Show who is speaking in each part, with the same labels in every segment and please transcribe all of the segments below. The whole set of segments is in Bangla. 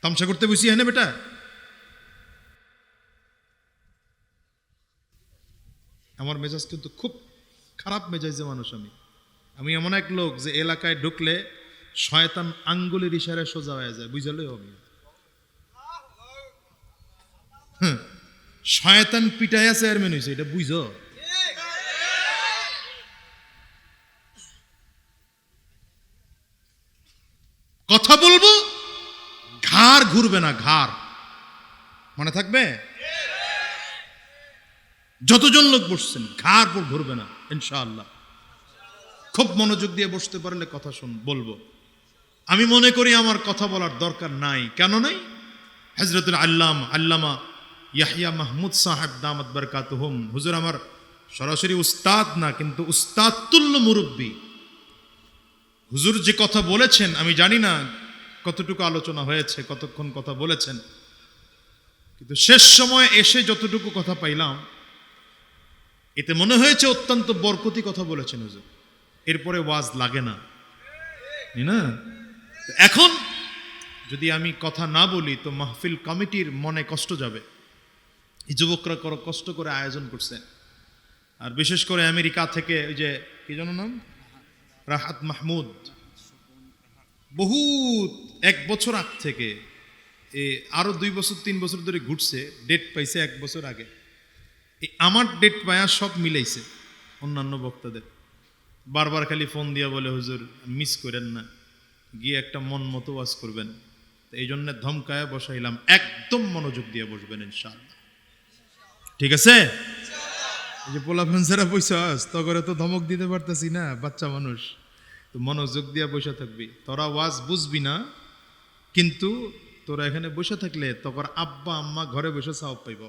Speaker 1: তামসা করতে বসি হ্যাঁ বেটা। আমার মেজাজ কিন্তু খুব খারাপ মেজাজে মানুষ। আমি এমন এক লোক যে এলাকায় ঢুকলে শয়তান আঙ্গুলের ইশারায় সোজা হয়ে যায়, বুঝালে আমি শয়তান পিটাইয়া চেয়ারম্যান হয়েছে, এটা বুঝো। কথা বলবো ঘাড় ঘুরবে না, ঘাড় মনে থাকবে। যতজন লোক বসছেন ঘাড় পর ঘুরবে না ইনশাআল্লাহ। খুব মনোযোগ দিয়ে বসতে পারলে কথা বলবো। আমি মনে করি আমার কথা বলার দরকার নাই। কেন নাই? হযরতুল আল্লামা ইয়াহইয়া মাহমুদ সাহেব দামাত বারকাতুহুম, হুজুর আমার সরাসরি উস্তাদ না, কিন্তু উস্তাদ তুল্য মুরব্বী। হুজুর যে কথা বলেছেন আমি জানি না কতটুকু আলোচনা হয়েছে, কতক্ষণ কথা বলেছেন, কিন্তু শেষ সময় এসে যতটুকু কথা পাইলাম এতে মনে হয়েছে অত্যন্ত বরকতি কথা বলেছেন হুজুর। এরপরে ওয়াজ লাগে না, না। এখন যদি আমি কথা না বলি তো মাহফিল কমিটির মনে কষ্ট যাবে। এই যুবকরা কষ্ট করে আয়োজন করছে, আর বিশেষ করে আমেরিকা থেকে ওই যে কি যেন নাম, রাহাত মাহমুদ, বহুত 1 বছর আগ থেকে আরো 2 বছর 3 বছর ধরে ঘুরছে, ডেট পাইছে 1 বছর আগে। আমার ডেট পায়া সব মিলাইছে অন্যান্য বক্তাদের। বারবার খালি ফোন দিয়া বলে হুজুর মিস করেন না, গিয়ে একটা মন মতো ওয়াজ করবেন। এই জন্য ধমকায় বসাইলাম, একদম মনোযোগ দিয়ে বসবেন ইনশাআল্লাহ, ঠিক আছে? এই যে পোলা ফেন্সারা বইসাস তগরে তো ধমক দিতে পারতাছি না, বাচ্চা মানুষ, তো মনোযোগ দিয়ে বসে থাকবি। তোরা ওয়াজ বুঝবি না, কিন্তু তোরা এখানে বসে থাকলে তখন আব্বা আম্মা ঘরে বসে সাওয়াব পাইব।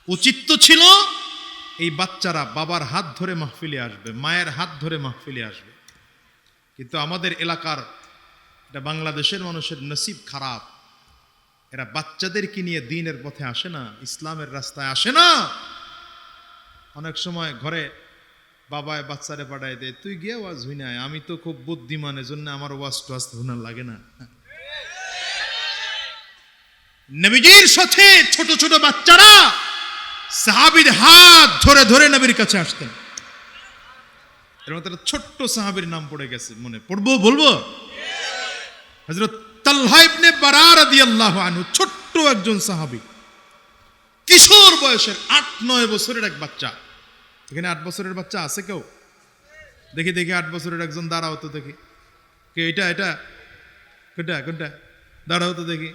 Speaker 1: উচিত তো ছিল এই বাচ্চারা বাবার হাত ধরে মাহফিলে আসবে, মায়ের হাত ধরে মাহফিলে আসবে, কিন্তু আমাদের এলাকার, এটা বাংলাদেশের মানুষের নসিব খারাপ। এরা বাচ্চাদেরকে নিয়ে দ্বীনের পথে আসে না, ইসলামের রাস্তায় আসে না। অনেক সময় ঘরে বাবায় বাচ্চারে পাঠায় দেয়, তুই গিয়ে ওয়াজ হই না, আমি তো খুব বুদ্ধিমান, এজন্য আমার ওয়াজ টোয়াজ শোনার লাগে না। নবীজির সাথে ছোট ছোট বাচ্চারা সাহাবীর হাত ধরে ধরে নবীর কাছে আসতেন। এর মধ্যে ছোট্ট সাহাবীর নাম পড়ে গেছে, মনে পড়বো, বলবো। হযরত তালহা ইবনে বারা রাদিয়াল্লাহু আনহু, ছোট্ট একজন সাহাবী, কিশোর বয়সের 8-9 বছরের এক বাচ্চা। এখানে 8 বছরের বাচ্চা আছে কেউ? দেখি 8 বছরের একজন দাঁড়াও তো দেখি। কে এটা? এটা কোনটা? দাঁড়াও তো দেখি।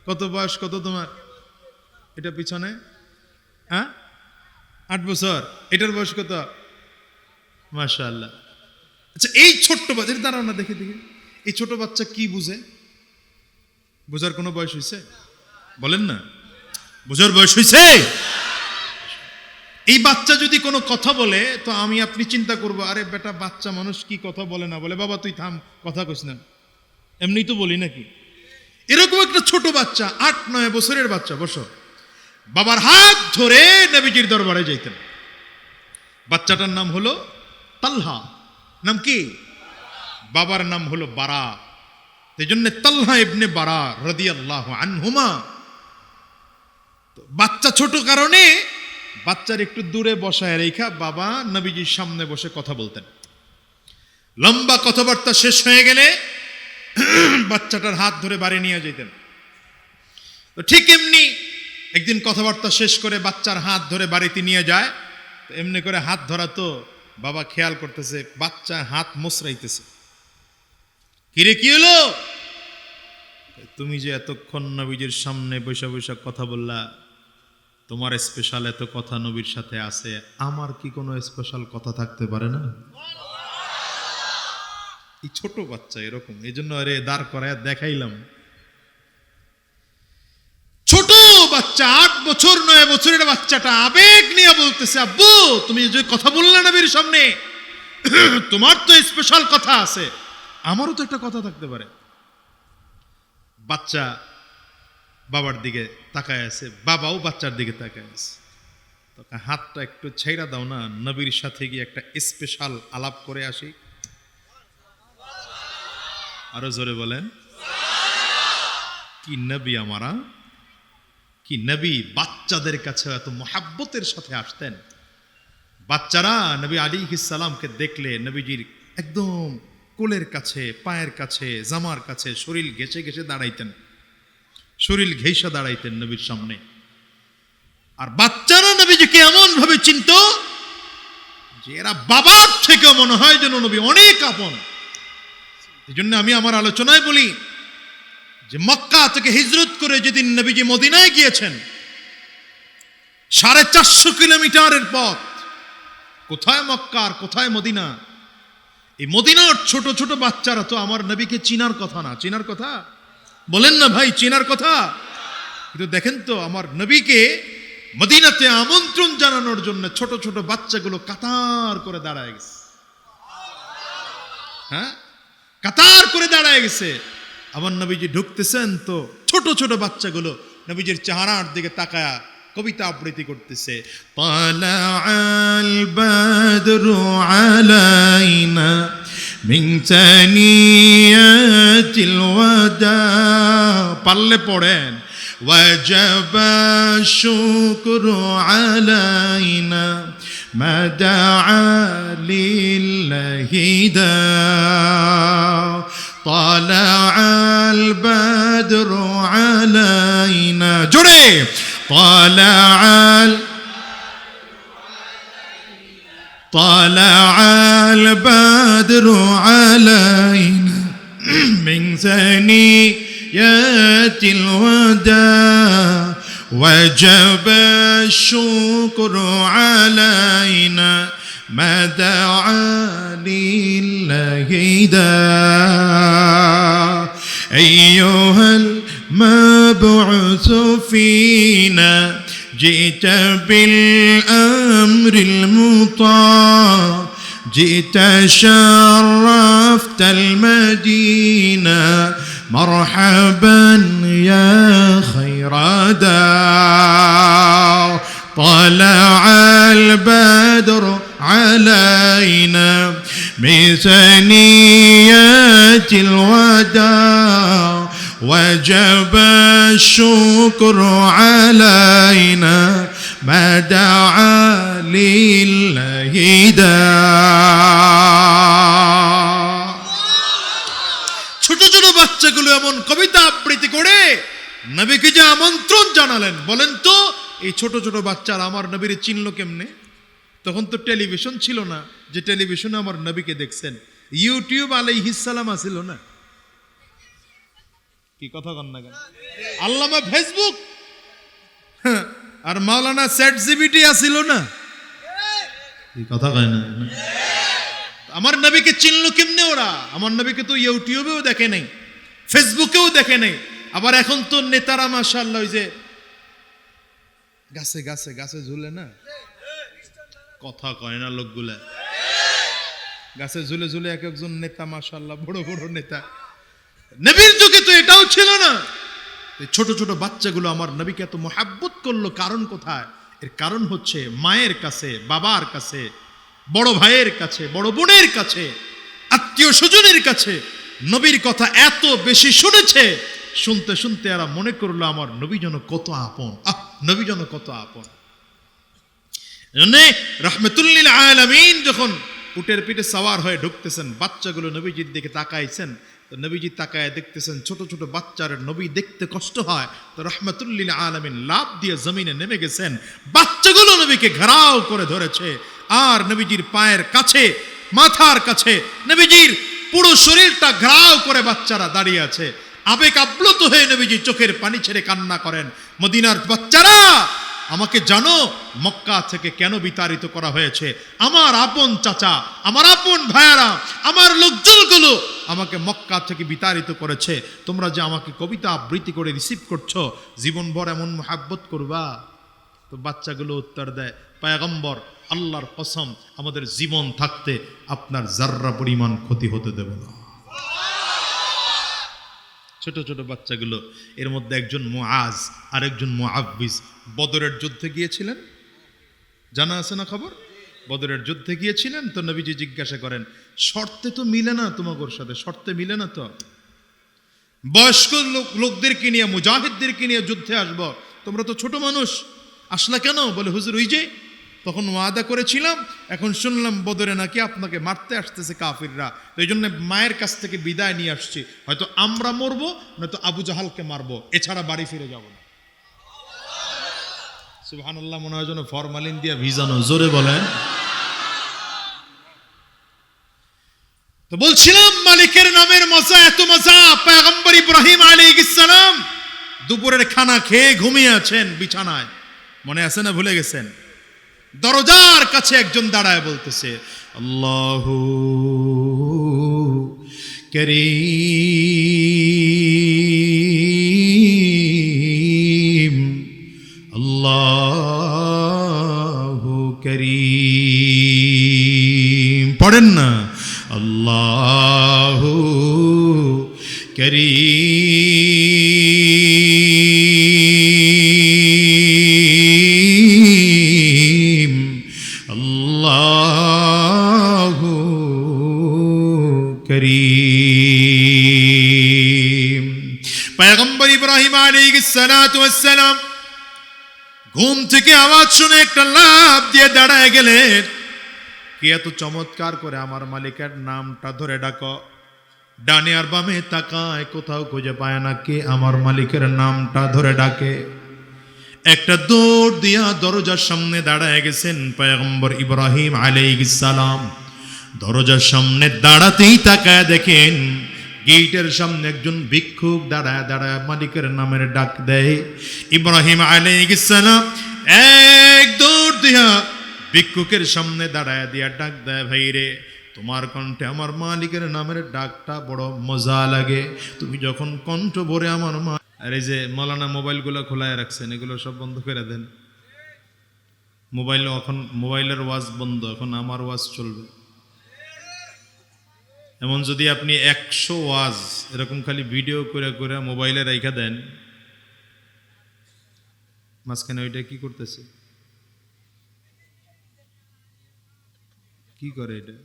Speaker 1: কত বয়স, কত তোমার? এটা পিছনে, হ্যাঁ 8 বছর। এটার বয়স কত? মাশাআল্লাহ। আচ্ছা এই ছোট্ট বাচ্চা, দাঁড়াও না দেখি। এই ছোট বাচ্চা কি বুঝে? বোঝার কোনো বয়স হয়েছে? বলেন না, বোঝার বয়স হয়েছে? এই বাচ্চা যদি কোনো কথা বলে তো আমি আপনি চিন্তা করবো, আরে বেটা বাচ্চা মানুষ কি কথা বলে না বলে, বাবা তুই থাম, কথা কইস না, এমনি তো বলি নাকি। এরকম একটা ছোট বাচ্চা, 8-9 বছরের বাচ্চা, বসো, বাবার হাত ধরে নবীজির দরবারে যাইতেন। বাচ্চাটার নাম হলো তালহা। নাম কি? বাবার নাম হলো বারা, এই জন্য তালহা ইবনে বারা রাদিয়াল্লাহু আনহুমা। বাচ্চা ছোট কারণে বাচ্চার একটু দূরে বসায় রেখা বাবা নবীজির সামনে বসে কথা বলতেন। লম্বা কথাবার্তা শেষ হয়ে গেলে বাচ্চাটার হাত ধরে বাড়ি নিয়ে যেতেন। তো ঠিক এমনি একদিন কথাবার্তা শেষ করে বাচ্চার হাত ধরে বাড়িতে নিয়ে যায়। তো এমনি করে হাত ধরা, তো বাবা খেয়াল করতেছে বাচ্চা হাত মোচড়াইতেছে। কিরে কি হলো? তুমি যে এতক্ষণ নবীজির সামনে বৈশা বৈশা কথা বললা, তোমার স্পেশাল এত কথা নবীর সাথে আছে, আমার কি কোনো স্পেশাল কথা থাকতে পারে না? এই ছোট বাচ্চা এরকম, এই জন্য আরে দাঁড় করায় দেখাইলাম। ছোট বাচ্চা 8 বছর 9 বছরের বাচ্চাটা আবেগ নিয়ে বলতেছে, আব্বু তুমি যে কথা বললে নবীর সামনে, তোমার তো স্পেশাল কথা আছে, আমারও তো একটা কথা থাকতে পারে। বাচ্চা বাবার দিকে তাকায় আছে, বাবাও বাচ্চার দিকে তাকায় আছে। তখন হাতটা একটু ছাইড়া দাও না, নবীর সাথে গিয়ে একটা স্পেশাল আলাপ করে আসি। আরো জোরে বলেন, কি নবী আমারা, কি নবী! বাচ্চাদের কাছে এত মোহাব্বতের সাথে আসতেন। বাচ্চারা নবী আলাইহিস সালামকে দেখলে নবীজির একদম কোলের কাছে, পায়ের কাছে, জামার কাছে শরীর ঘেঁষে ঘেঁষে দাঁড়াইতেন, শরীর ঘেঁষে দাঁড়াইতেন নবীর সামনে। আর বাচ্চারা নবীজিকে এমন ভাবে চিনত যে এরা বাবার থেকে মনে হয় যেন নবী অনেক আপন। এই জন্য আমি আমার আলোচনায় বলি যে মক্কা থেকে হিজরত করে যেদিন নবীজি মদিনায় গিয়েছেন, 450 কিলোমিটারের পথ। কোথায় মক্কা আর কোথায় মদিনা? এই মদিনার ছোট ছোট বাচ্চারা তো আমার নবীকে চিনার কথা না, চিনার কথা বলেন না ভাই, চিনার কথা। কিন্তু দেখেন তো আমার নবীকে মদিনাতে আমন্ত্রণ জানানোর জন্য ছোট ছোট বাচ্চাগুলো কাতার করে দাঁড়ায় গেছে। হ্যাঁ, কাতার করে দাঁড়ায় গেছে। আমার নবীজি ঢুকতেছেন তো ছোট ছোট বাচ্চাগুলো নবীজির চেহারার দিকে তাকায়া কবিতা আবৃত্তি করতেছে। তালাআল বাদরু আলাইনা মিন সানিয়াতিল ওয়াদা, পারলে পড়েন, ওয়াজাবা শুকরু আলাইনা মা দাআ লিল্লাহি দা, তালাআল বাদরু আলাইনা, জোরে, طلع البدر علينا من ثنيات الوداع وجب الشكر علينا ما دعا لله داع أيها المبعوث فينا جئت بالأمر المطاع جئت شرفت المدينة مرحبا يا خير داع طلع البدر علينا من ثنيات الوداع وجب الشكر علينا ما دعا لله داع। ছোট ছোট বাচ্চাগুলো এমন কবিতা আবৃত্তি করে নবীকে যে আমন্ত্রণ জানালেন, বলেন তো এই ছোট ছোট বাচ্চারা আমার নবীর চিনলো কেমনে? তখন তো টেলিভিশন ছিল না যে টেলিভিশনে আমার নবীকে দেখছেন। ইউটিউব আলাইহিস সালাম আসিল না, কি কথা কন না কেন? আল্লামা ফেসবুক আর মাওলানা চ্যাট জিপিটি আসিল না, কি কথা কয় না? আমার নবীকে চিনলো কেমনে ওরা? আমার নবীকে তো ইউটিউবেও দেখে নাই, ফেসবুকেও দেখে নাই। আবার এখন তো নেতারা মাশাআল্লাহ ওই যে গাছে গাছে গাছে ঝুলে না, কথা কয় না লোকগুলা, গাছে ঝুলে ঝুলে এক একজন নেতা মাশাআল্লাহ, বড় বড় নেতা। নবীর যুগে তো এটাও ছিল না। ছোট ছোট বাচ্চাগুলো আমার নবীকে এত মোহাব্বত করলো, কারণ কোথায়? এর কারণ হচ্ছে মায়ের কাছে, বাবার কাছে, বড় ভাইয়ের কাছে, বড় বোনের কাছে, আত্মীয় স্বজনের কাছে নবীর কথা এত বেশি শুনেছে। শুনতে শুনতে এরা মনে করলো আমার নবী যেন কত আপন, নবী যেন কত আপন। রাহমাতুল লিল আলামিন যখন উটের পিঠে সওয়ার হয়ে ঢুকতেছেন, বাচ্চাগুলো নবীজির দিকে তাকাইছেন। তো নবীজি তাকায় দেখতেছেন ছোট ছোট বাচ্চার নবী দেখতে কষ্ট হয়। তো রাহমাতুল লিল আলামিন লাফ দিয়ে জমিনে নেমে গেছেন, বাচ্চাগুলো নবীকে ঘেরাও করে ধরেছে। আর নবীজির পায়ের কাছে, মাথার কাছে নবীজির পুরো শরীরটা ঘেরাও করে বাচ্চারা দাঁড়িয়ে আছে। আবেগ আপ্লুত হয়ে নবীজি চোখের পানি ছেড়ে কান্না করেন, মদিনার বাচ্চারা আমাকে জানো মক্কা থেকে কেন বিতাড়িত করা হয়েছে? আমার আপন চাচা, আমার আপন ভাইয়ারা, আমার লোকজনগুলো আমাকে মক্কা থেকে বিতাড়িত করেছে। তোমরা যে আমাকে কবিতা আবৃত্তি করে রিসিভ করছো, জীবনভর এমন মোহাব্বত করবা? তো বাচ্চাগুলো উত্তর দেয়, পয়গম্বর আল্লাহর কসম, আমাদের জীবন থাকতে আপনার জাররা পরিমাণ ক্ষতি হতে দেব না। ছোট ছোট বাচ্চাগুলো, এর মধ্যে একজন মুআজ আর একজন মুআব্বিজ বদরের যুদ্ধে গিয়েছিলেন, জানা আছে না খবর? বদরের যুদ্ধে গিয়েছিলেন। তো নবীজি জিজ্ঞাসা করেন, শর্তে তো মিলে না তোমাদের সাথে, শর্তে মিলে না তো? বয়স্ক লোকদেরকে নিয়ে, মুজাহিদদেরকে নিয়ে যুদ্ধে আসব, তোমরা তো ছোট মানুষ, আসলা কেন? বলে হুজুর ওই যে তখন ওয়াদা করেছিলাম, এখন শুনলাম বদরে নাকি আপনাকে মারতে আসতেছে কাফিররা, তো এই জন্য মায়ের কাছ থেকে বিদায় নিয়ে আসছি, হয়তো আমরা মরবো নয়তো আবু জাহালকে মারবো, এছাড়া বাড়ি ফিরে যাব না। সুবহানাল্লাহ, মনে হয় যেন ফরমালিন দিয়ে ভিজানো, জোরে বলেন। তো বলছিলাম মালিকের নামের মজা, এত মজা, পয়গম্বর ইব্রাহিম আলাইহিস সালাম দুপুরের খানা খেয়ে ঘুমিয়ে আছেন বিছানায়, মনে আছে না ভুলে গেছেন? দরজার কাছে একজন দাঁড়ায় বলতেছে আল্লাহু করিম, আল্লাহু করিম, পড়েন না, আল্লাহু করিম, আল্লাহু করিম। পয়গম্বর ইব্রাহিম আলাইহিস সালাতু ওয়াস সালাম ঘুম থেকে আওয়াজ শুনে একটা লাফ দিয়ে দাঁড়ায় গেলেন। কি এত চমৎকার করে আমার মালিকের নামটা ধরে ডাকো, ডানে আর বামে তাকায়, কোথাও খুঁজে পায় না কে আমার মালিকের নামটা ধরে ডাকে। একটা দৌড় দিয়া দরজার সামনে দাঁড়ায় গেছেন পয়গম্বর ইব্রাহিম আলাইহিস সালাম। দরজার সামনে দাঁড়াতেই তাকায় দেখেন গেটের সামনে একজন ভিক্ষুক দাঁড়ায় দাঁড়ায় মালিকের নামের ডাক দেয়। ইব্রাহিম আলাইহিস সালাম এক দৌড় দিয়া ভিক্ষুকের সামনে দাঁড়ায় দিয়া ডাক দেয়, ভাই রে, তোমার কণ্ঠে আমার মালিকের নামের ডাকটা বড় মজা লাগে, তুমি যখন কণ্ঠ ভরে আমার মা। আর এই যে মৌলানা মোবাইলগুলো খোলায় রাখছেন, এগুলো সব বন্ধ করে দেন। এখন মোবাইলের ওয়াজ বন্ধ, এখন আমার ওয়াজ চলবে। এমন যদি আপনি 100 ওয়াজ এরকম খালি ভিডিও করে করে মোবাইলে রেখে দেন, মাঝখানে ওইটা কি করতেছে, কি করে এটা?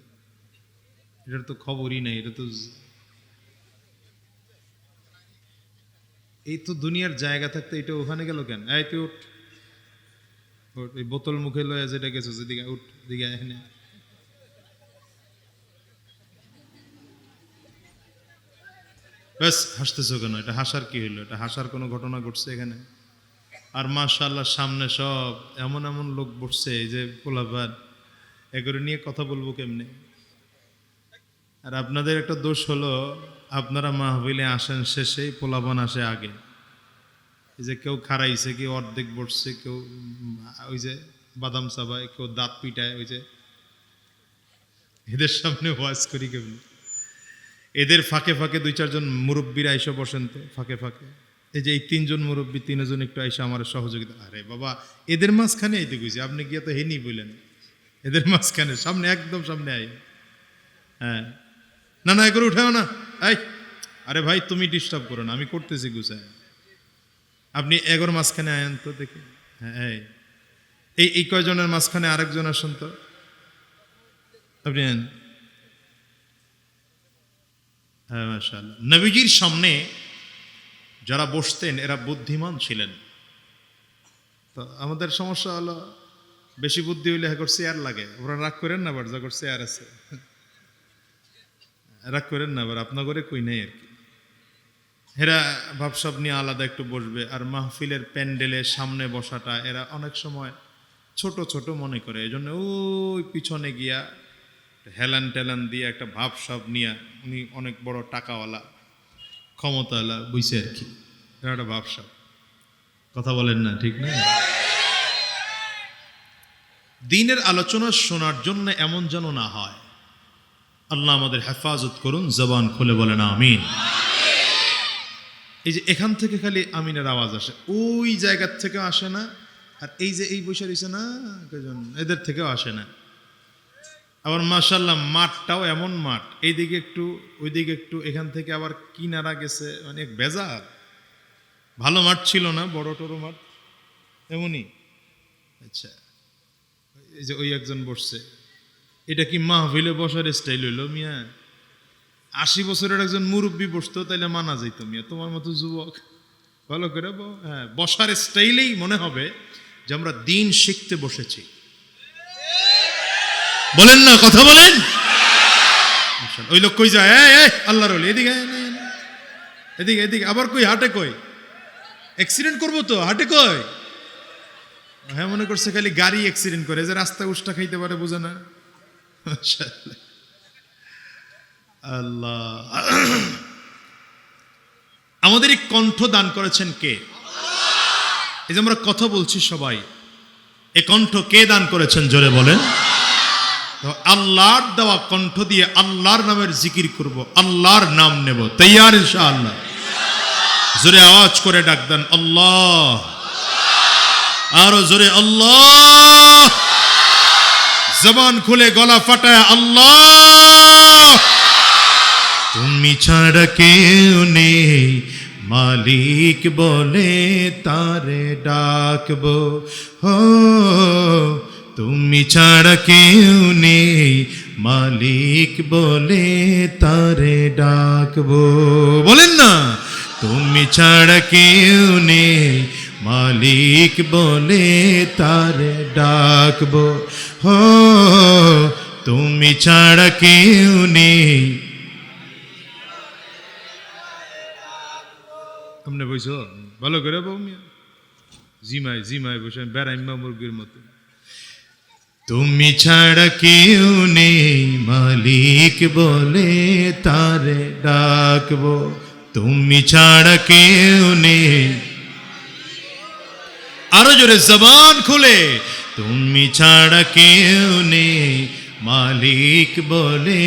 Speaker 1: এটার তো খবরই নাই। এটা তো এই তো দুনিয়ার জায়গা থাকতে এটা ওখানে গেল কেন? এই তুই উঠ, ওই বোতল মুখে লয়ে যেটা গেছো যেদিকে, উঠ দিকে, এখানে ব্যাস। হাসতেছো কেন? এটা হাসার কি হইলো? এটা হাসার কোনো ঘটনা ঘটছে এখানে? আর মাশাআল্লাহ সামনে সব এমন এমন লোক বসছে, এই যে পোলাপান, এগুলো নিয়ে কথা বলবো কেমনে? আর আপনাদের একটা দোষ হলো, আপনারা মাহফিলে আসেন শেষেই, পোলাপান আসে আগে। এই যে কেউ খারাইছে, কেউ অর্ধেক বসছে, কেউ ওই যে বাদাম চাবায়, কেউ দাঁত পিটায়। ওই যে এদের সামনে ওয়াজ করি কেমনি? এদের ফাঁকে ফাঁকে 2-4 জন মুরব্বীরা এসে বসেন তো ফাঁকে ফাঁকে। এই যে এই 3 জন মুরব্বী, 3 জন একটু এসে আমার সহযোগিতা। আরে বাবা, এদের মাঝখানে এই তো কইছি, আপনি গিয়ে তো হেনি বললেন, এদের মাঝখানে সামনে, একদম সামনে আই। হ্যাঁ, না না, এগুলো উঠাও না। এই, আরে ভাই তুমি ডিস্টার্ব করো না, আমি করতেছি গুছায়। আপনি এগোর মাঝখানে আয়েন তো দেখি। হ্যাঁ, এই কয়জনের মাঝখানে আরেকজন আসুন তো, আপনি আয়েন। হ্যাঁ, মাশাআল্লাহ। নবীজির সামনে যারা বসতেন এরা বুদ্ধিমান ছিলেন। তো আমাদের সমস্যা হলো, বেশি বুদ্ধি হইলে এখন চেয়ার লাগে। ওরা রাগ করেন না, আবার যখন চেয়ার আছে রাগ করেন না, আবার আপনার করে কই নাই আর কি। এরা ভাবসাব নিয়ে আলাদা একটু বসবে, আর মাহফিলের প্যান্ডেলের সামনে বসাটা এরা অনেক সময় ছোট ছোট মনে করে। এই জন্য ওই পিছনে গিয়া হেলান টেলান দিয়ে একটা ভাবসাব নিয়ে, উনি অনেক বড় টাকাওয়ালা ক্ষমতাওয়ালা বুঝছে আর কি, একটা ভাবসাব। কথা বলেন না, ঠিক না? দ্বীনের আলোচনা শোনার জন্য এমন যেন না হয়। আল্লাহ আমাদের হেফাজত করুন, জবান খুলে বলেন আমিন। এই যে এখান থেকে খালি আমিনের আওয়াজ আসে, ওই জায়গার থেকে আসে না। আর এই যে এই বসে রয়েছে না কজন, এদের থেকেও আসে না। আবার মাশাআল্লাহ মাঠটাও এমন মাঠ, এইদিকে একটু ওইদিকে একটু, এখান থেকে আবার কিনারা গেছে, মানে বেজার। ভালো মাঠ ছিল না, বড় টড়ো মাঠ এমনই। আচ্ছা, এই যে ওই একজন বসছে, এটা কি মাহফিলে বসার স্টাইল হইল মিয়া? 80 বছরের একজন মুরব্বী বসতো তাইলে মানা যাইত, মিয়া তোমার মতো যুবক ভালো করে হ্যাঁ, বসার স্টাইলেই মনে হবে যে আমরা দিন শিখতে বসেছি। বলেন না, কথা বলেন। ওই লোক কই যায়, আল্লাহর ওলি এদিকে এদিকে এদিকে, আবার কই হাটে, কই অ্যাক্সিডেন্ট করবো তো, হাটে কই। হ্যাঁ, মনে করছে খালি গাড়ি অ্যাক্সিডেন্ট করে, যে রাস্তায় উষ্টা খাইতে পারে বোঝে না। আল্লাহ আমাদের এই কণ্ঠ দান করেছেন কে? এই যে আমরা কথা বলছি সবাই, এই কণ্ঠ কে দান করেছেন জোরে বলেন। তো আল্লাহর দেওয়া কণ্ঠ দিয়ে আল্লাহর নামের জিকির করব, আল্লাহর নাম নেব। তৈয়ার ইনশাআল্লাহ? জোরে আওয়াজ করে ডাক দেন আল্লাহ, আরো জোরে আল্লাহ, জবান খুলে গলা ফাটায় আল্লাহ। তুমি ছাড়া কেউ নেই মালিক বলে তারে ডাকবো, হো তুমি ছাড়া কেউ নেই মালিক বলে তারে ডাকবো। বলেন না, তুমি ছাড়া কেউ নেই মালিক বলে তারে ডাকবো, হো তুমি ছাড়া কেউ নেই। তোমরা বইছো ভালো করে বউ মিয়া, জিমাই জিমাই বসে বেড়াইম্মা মুরগির মতো। তুমি ছাড়া কেউ নেই মালিক বলে তারে ডাকবো, তুমি ছাড়া কেউ নেই। আরো জোরে জবান খুলে, তুমি ছাড়া কেউ নেই মালিক বলে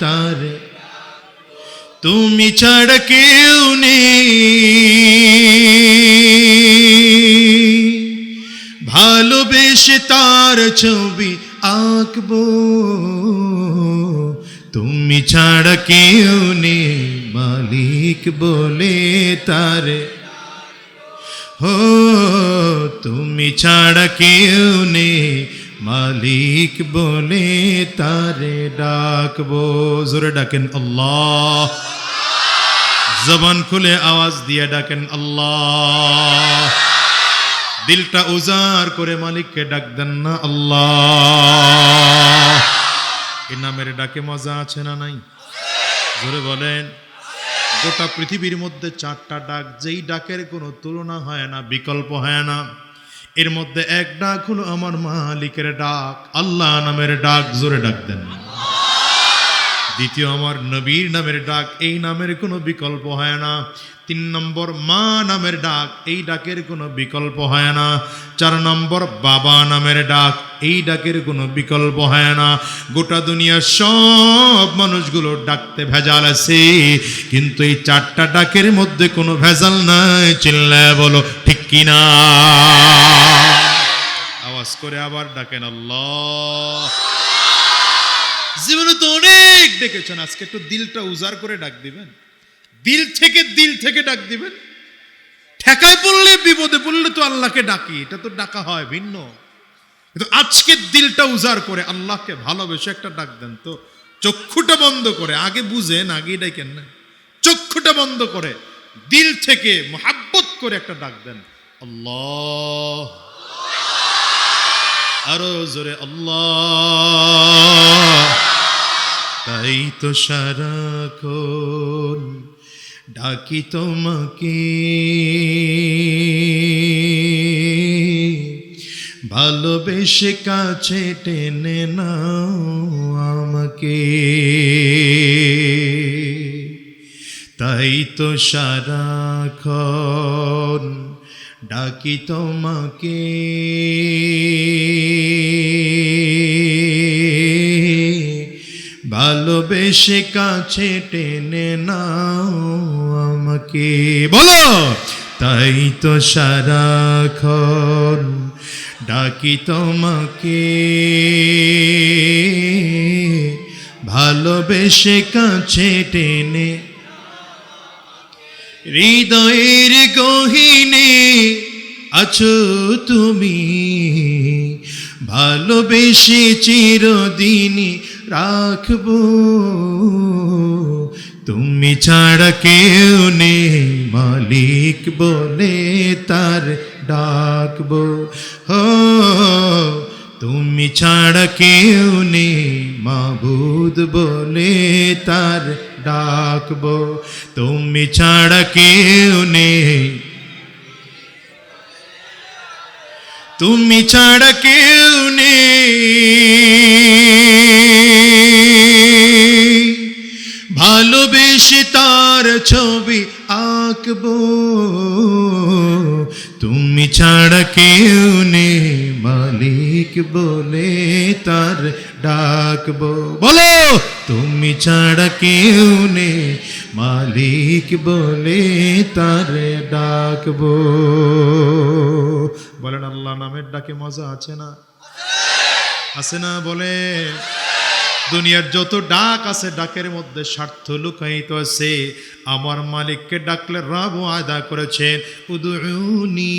Speaker 1: তারে, তুমি ছাড়া কেউ নেই ভালোবেসে তার ছবি আঁকবো, তুমি ছাড়া কেউ নেই মালিক বলে তারে, হো তুমি ছাড়া কেউ নেই মালিক বলে তারে ডাকবো। জোরে ডাকেন আল্লাহ, জবান খুলে আওয়াজ দিয়ে ডাকেন আল্লাহ। দিলটা উজাড় করে মালিককে ডাক দেন না আল্লাহ। এই নামের ডাকে মজা আছে না নাই? জোরে বলেন। গোটা পৃথিবীর মধ্যে 4টা ডাক, যেই ডাকের কোনো তুলনা হয় না, বিকল্প হয় না। এর মধ্যে এক ডাক হলো আমার মালিকের ডাক, আল্লাহ নামের ডাক, জোরে ডাক দেন। দ্বিতীয় আমার নবীর নামের ডাক, এই নামের কোনো বিকল্প হয় না। 3 নম্বর মা নামের ডাক, এই ডাকের কোনো বিকল্প হয় না। 4 নম্বর বাবা নামের ডাক, এই ডাকের কোনো বিকল্প হয় না। গোটা দুনিয়ার সব মানুষগুলো ডাকতে ভেজাল আছে, কিন্তু এই 4টা ডাকের মধ্যে কোনো ভেজাল নাই। চিল্লায় বলো ঠিক কিনা? আওয়াজ করে আবার ডাকেন আল্লাহ। জীবনে তো অনেক ডেকেছেন, আজকে একটু দিলটা উজাড় করে ডাক দিবেন, দিল থেকে ডাক দিবেন। ঠেকায় পড়লে, বিপদে পড়লে তো আল্লাহকে ডাকি, এটা তো ডাকা হয় ভিন্ন। কিন্তু আজকে দিলটা উজাড় করে আল্লাহকে ভালোবেসে একটা ডাক দেন তো। চক্ষুটা বন্ধ করে, আগে বুঝেন, আগেই ডাকেন না। চক্ষুটা বন্ধ করে দিল থেকে মোহাব্বত করে একটা ডাক দেন আল্লাহ। আরো জোরে আল্লাহ। তাই তো সারাক্ষণ ডাকি তোমাকে, ভালোবেসে কাছে টেনে নাও আমাকে। তাই তো সারাক্ষণ ডাকি তোমাকে, ভালোবেসে কাছে টেনে নাও আমাকে। বলো, তাই তো সারাক্ষণ ডাকি তোমাকে, ভালোবেসে কাছে টেনে। হৃদয়ের গহীনে আছো তুমি, ভালোবেসে চিরদিনই রাখবো। তুমি ছাড়া কেউ নেই মালিক বলে তার ডাকবো, হো তুমি ছাড়া কেউ নেই মাবুদ বলে তার ডাকবো, তুমি ছাড়া কেউ নেই, তুমি ছাড়া কেউ নেই, ভালোবেসে তার ছবি আঁকবো, তুমি ছাড়া কেউ নেই মালিক বলে তার ডাকবো, বলো তুমি ছাড়া কেউ নেই মালিক বলে তার ডাকবো। বলেন আল্লাহ নামের ডাকে মজা আছে না? আছে না? বলে দুনিয়ার যত ডাক আছে ডাকের মধ্যে স্বার্থ লুকায়িত আছে। আমার মালিককে ডাকলে রব ওয়াদা করেছেন উদউনি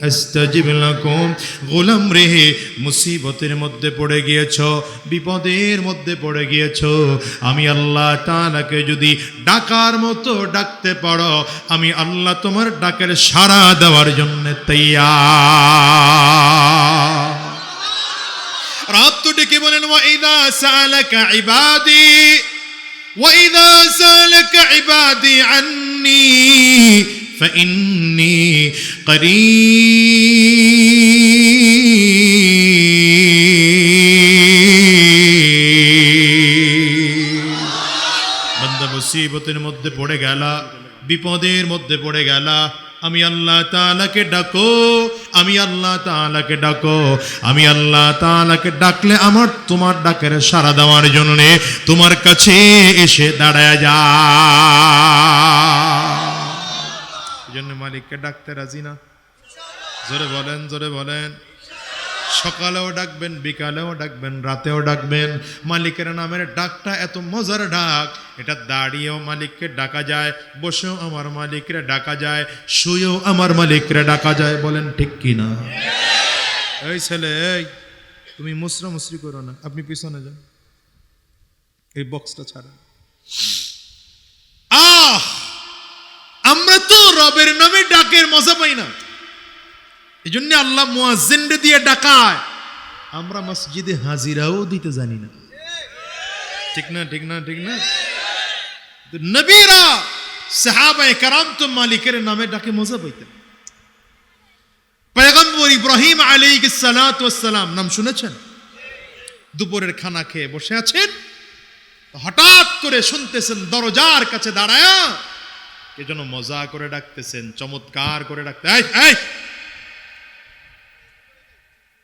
Speaker 1: আস্তাজিব লাকুম। গোলাম রে, মুসিবতের মধ্যে পড়ে গিয়েছো, বিপদের মধ্যে পড়ে গিয়েছো, আমি আল্লাহ তাআলাকে যদি ডাকার মতো ডাকতে পারো, আমি আল্লাহ তোমার ডাকের সাড়া দেওয়ার জন্য তৈয়ার। রাত তো ডেকে বলেন ওয়াইদা সালাকা ইবাদি, ওয়াইদা সালাকা ইবাদি আন্নি ফাইন্নি করিব। বান্দা মুসিবতের মধ্যে পড়ে গেলা, বিপদের মধ্যে পড়ে গেলা, আমি আল্লাহ তাআলাকে ডাকো, আমি আল্লাহ তাআলাকে ডাকো, আমি আল্লাহ তাআলাকে ডাকলে আমার তোমার ডাকের সাড়া দেওয়ার জন্য তোমার কাছে এসে দাঁড়ায় যা। এজন্য মালিককে ডাকতে রাজি না? জোরে বলেন, জোরে বলেন। সকালেও ডাকবেন, বিকালেও ডাকবেন, রাতেও ডাকবেন। মালিকের নামের ডাকটা এত মজার ডাক, এটা দাঁড়িয়েও মালিককে ডাকা যায়, বসেও আমার মালিকরে ডাকা যায়, শুয়েও আমার মালিকরে ডাকা যায়। বলেন ঠিক কি না? এই ছেলে, এই তুমি মুসরা মুসরি করো না, আপনি পিছনে যান, এই বক্সটা ছাড়া। আমরা তো রবের নামে ডাকের মজা পাই না, এই জন্য আল্লাহ মুয়াজ্জিনরে দিয়ে ডাকায়। আমরা মসজিদে হাজিরাও দিতে জানি না, ঠিক না? ঠিক না? ঠিক না? নবীরা সাহাবায়ে কেরাম তো মালিকের নামে ডাকে মজা পাইতেন। পয়গম্বর ইব্রাহিম আলাইহিস সালাতু ওয়াস সালাম নাম শুনেছেন? দুপুরের খানা খেয়ে বসে আছেন, হঠাৎ করে শুনতেছেন দরজার কাছে দাঁড়ায়া কে যেন মজা করে ডাকতেছেন, চমৎকার করে ডাকতে, এই এই